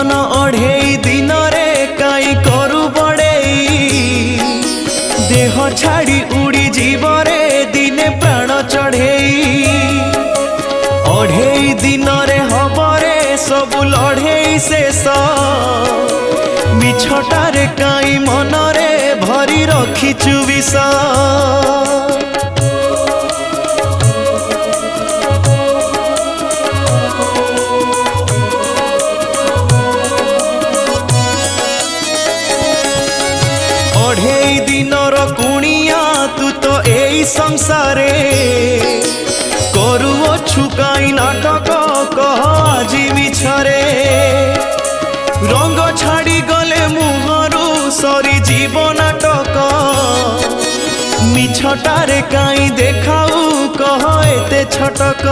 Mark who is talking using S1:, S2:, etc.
S1: जीवन अढ़ेई दिन रे काई करू बड़ेई देह छाड़ी उड़ी जीव रे दिने प्राण चढ़ेई अढ़ेई दिन रे हबरे सबु लढ़ेई शेष मिछटारे काई मन रे भरी रखिचु विष अढ़ेई दिनर कुणिया तू तो एई संसारे करुअछु काई नाटक कह आजी मिछरे रंग छाड़ी गले मुहरु सरी जीव नाटक मिछटारे काई देखाऊ कह एते छटक।